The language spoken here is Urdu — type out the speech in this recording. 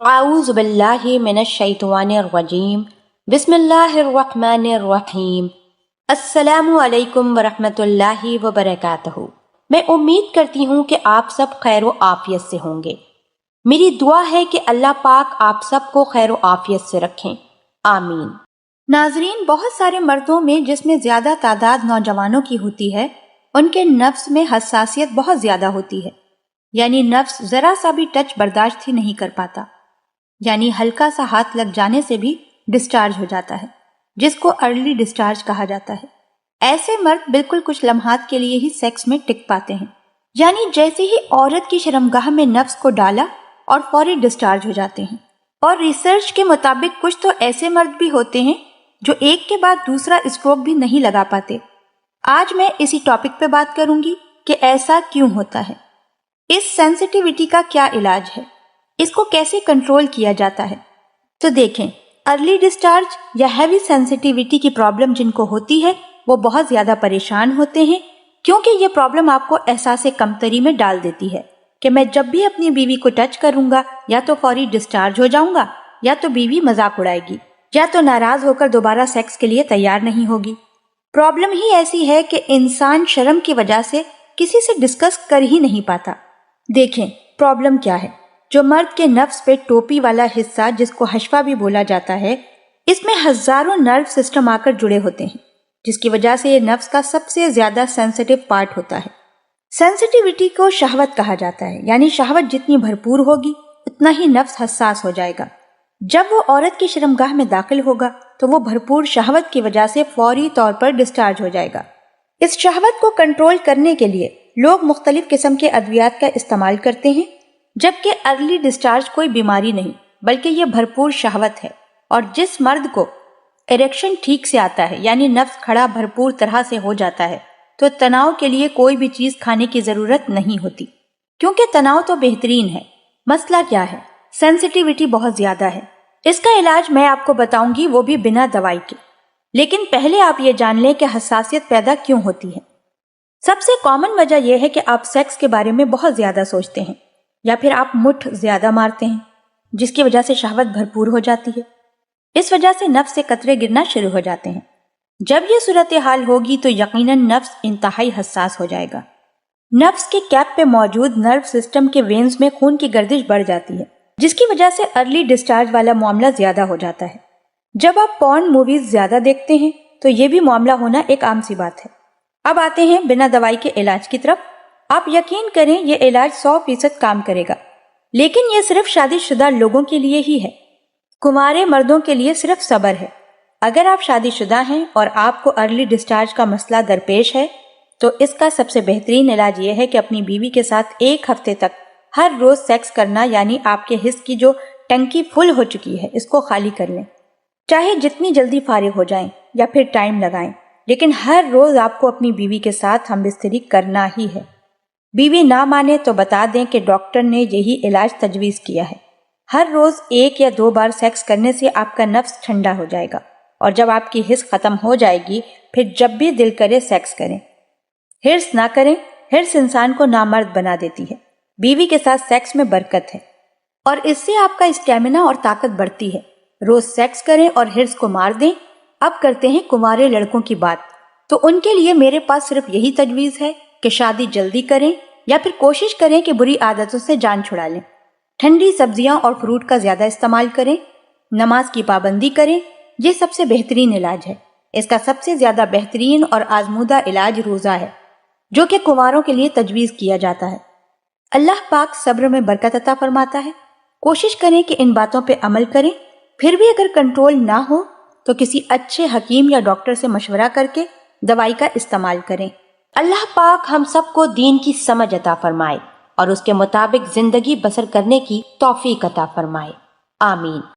اعوذ باللہ من الشیطان الرجیم بسم اللہ الرحمن الرحیم السلام علیکم ورحمۃ اللہ وبرکاتہ۔ میں امید کرتی ہوں کہ آپ سب خیر و عافیت سے ہوں گے۔ میری دعا ہے کہ اللہ پاک آپ سب کو خیر و عافیت سے رکھیں، آمین۔ ناظرین، بہت سارے مردوں میں جس میں زیادہ تعداد نوجوانوں کی ہوتی ہے، ان کے نفس میں حساسیت بہت زیادہ ہوتی ہے، یعنی نفس ذرا سا بھی ٹچ برداشت ہی نہیں کر پاتا، یعنی ہلکا سا ہاتھ لگ جانے سے بھی ڈسچارج ہو جاتا ہے، جس کو ارلی ڈسچارج کہا جاتا ہے۔ ایسے مرد بالکل کچھ لمحات کے لیے ہی سیکس میں ٹک پاتے ہیں، یعنی جیسے ہی عورت کی شرمگاہ میں نفس کو ڈالا اور فوری ڈسچارج ہو جاتے ہیں۔ اور ریسرچ کے مطابق کچھ تو ایسے مرد بھی ہوتے ہیں جو ایک کے بعد دوسرا اسٹروک بھی نہیں لگا پاتے۔ آج میں اسی ٹاپک پہ بات کروں گی کہ ایسا کیوں ہوتا ہے، اس سینسٹیوٹی کا کیا علاج ہے، اس کو کیسے کنٹرول کیا جاتا ہے۔ تو دیکھیں، ارلی ڈسچارج یا ہیوی سینسٹیوٹی کی پرابلم جن کو ہوتی ہے وہ بہت زیادہ پریشان ہوتے ہیں، کیونکہ یہ پرابلم آپ کو احساس کمتری میں ڈال دیتی ہے کہ میں جب بھی اپنی بیوی کو ٹچ کروں گا یا تو فوری ڈسچارج ہو جاؤں گا، یا تو بیوی مذاق اڑائے گی، یا تو ناراض ہو کر دوبارہ سیکس کے لیے تیار نہیں ہوگی۔ پرابلم ہی ایسی ہے کہ انسان شرم کی وجہ سے کسی سے ڈسکس کر ہی نہیں پاتا۔ دیکھیں پرابلم کیا ہے۔ جو مرد کے نفس پہ ٹوپی والا حصہ، جس کو حشفہ بھی بولا جاتا ہے، اس میں ہزاروں نرو سسٹم آ کر جڑے ہوتے ہیں، جس کی وجہ سے یہ نفس کا سب سے زیادہ سینسٹیو پارٹ ہوتا ہے۔ سینسٹیوٹی کو شہوت کہا جاتا ہے، یعنی شہوت جتنی بھرپور ہوگی اتنا ہی نفس حساس ہو جائے گا۔ جب وہ عورت کی شرمگاہ میں داخل ہوگا تو وہ بھرپور شہوت کی وجہ سے فوری طور پر ڈسچارج ہو جائے گا۔ اس شہوت کو کنٹرول کرنے کے لیے لوگ مختلف قسم کے ادویات کا استعمال کرتے ہیں، جبکہ ارلی ڈسچارج کوئی بیماری نہیں بلکہ یہ بھرپور شہوت ہے۔ اور جس مرد کو اریکشن ٹھیک سے آتا ہے، یعنی نفس کھڑا بھرپور طرح سے ہو جاتا ہے، تو تناؤ کے لیے کوئی بھی چیز کھانے کی ضرورت نہیں ہوتی، کیونکہ تناؤ تو بہترین ہے۔ مسئلہ کیا ہے؟ سینسٹیوٹی بہت زیادہ ہے۔ اس کا علاج میں آپ کو بتاؤں گی، وہ بھی بنا دوائی کے۔ لیکن پہلے آپ یہ جان لیں کہ حساسیت پیدا کیوں ہوتی ہے۔ سب سے کامن وجہ یہ ہے کہ آپ سیکس کے بارے میں بہت زیادہ سوچتے ہیں، یا پھر آپ مٹھ زیادہ مارتے ہیں، جس کی وجہ سے شہوت بھرپور ہو جاتی ہے۔ اس وجہ سے نفس سے قطرے گرنا شروع ہو جاتے ہیں۔ جب یہ صورتحال ہوگی تو یقیناً نفس انتہائی حساس ہو جائے گا۔ نفس کے کیپ پہ موجود نرو سسٹم کے وینز میں خون کی گردش بڑھ جاتی ہے، جس کی وجہ سے ارلی ڈسچارج والا معاملہ زیادہ ہو جاتا ہے۔ جب آپ پورن موویز زیادہ دیکھتے ہیں تو یہ بھی معاملہ ہونا ایک عام سی بات ہے۔ اب آتے ہیں بنا دوائی کے علاج کی طرف۔ آپ یقین کریں یہ علاج 100% کام کرے گا، لیکن یہ صرف شادی شدہ لوگوں کے لیے ہی ہے۔ کنوارے مردوں کے لیے صرف صبر ہے۔ اگر آپ شادی شدہ ہیں اور آپ کو ارلی ڈسچارج کا مسئلہ درپیش ہے تو اس کا سب سے بہترین علاج یہ ہے کہ اپنی بیوی کے ساتھ 1 ہفتے تک ہر روز سیکس کرنا، یعنی آپ کے حس کی جو ٹنکی فل ہو چکی ہے اس کو خالی کر لیں۔ چاہے جتنی جلدی فارغ ہو جائیں یا پھر ٹائم لگائیں، لیکن ہر روز آپ کو اپنی بیوی کے ساتھ ہم بستری کرنا ہی ہے۔ بیوی نہ مانے تو بتا دیں کہ ڈاکٹر نے یہی علاج تجویز کیا ہے۔ ہر روز 1 یا 2 بار سیکس کرنے سے آپ کا نفس ٹھنڈا ہو جائے گا، اور جب آپ کی حس ختم ہو جائے گی پھر جب بھی دل کرے سیکس کریں۔ ہرس نہ کریں، ہرس انسان کو نامرد بنا دیتی ہے۔ بیوی کے ساتھ سیکس میں برکت ہے، اور اس سے آپ کا اسٹیمنا اور طاقت بڑھتی ہے۔ روز سیکس کریں اور ہرس کو مار دیں۔ اب کرتے ہیں کنوارے لڑکوں کی بات۔ تو ان کے لیے میرے پاس صرف یہی تجویز ہے کہ شادی جلدی کریں، یا پھر کوشش کریں کہ بری عادتوں سے جان چھڑا لیں۔ ٹھنڈی سبزیاں اور فروٹ کا زیادہ استعمال کریں، نماز کی پابندی کریں۔ یہ سب سے بہترین علاج ہے۔ اس کا سب سے زیادہ بہترین اور آزمودہ علاج روزہ ہے، جو کہ کنواروں کے لیے تجویز کیا جاتا ہے۔ اللہ پاک صبر میں برکت عطا فرماتا ہے۔ کوشش کریں کہ ان باتوں پہ عمل کریں۔ پھر بھی اگر کنٹرول نہ ہو تو کسی اچھے حکیم یا ڈاکٹر سے مشورہ کر کے دوائی کا استعمال کریں۔ اللہ پاک ہم سب کو دین کی سمجھ عطا فرمائے اور اس کے مطابق زندگی بسر کرنے کی توفیق عطا فرمائے، آمین۔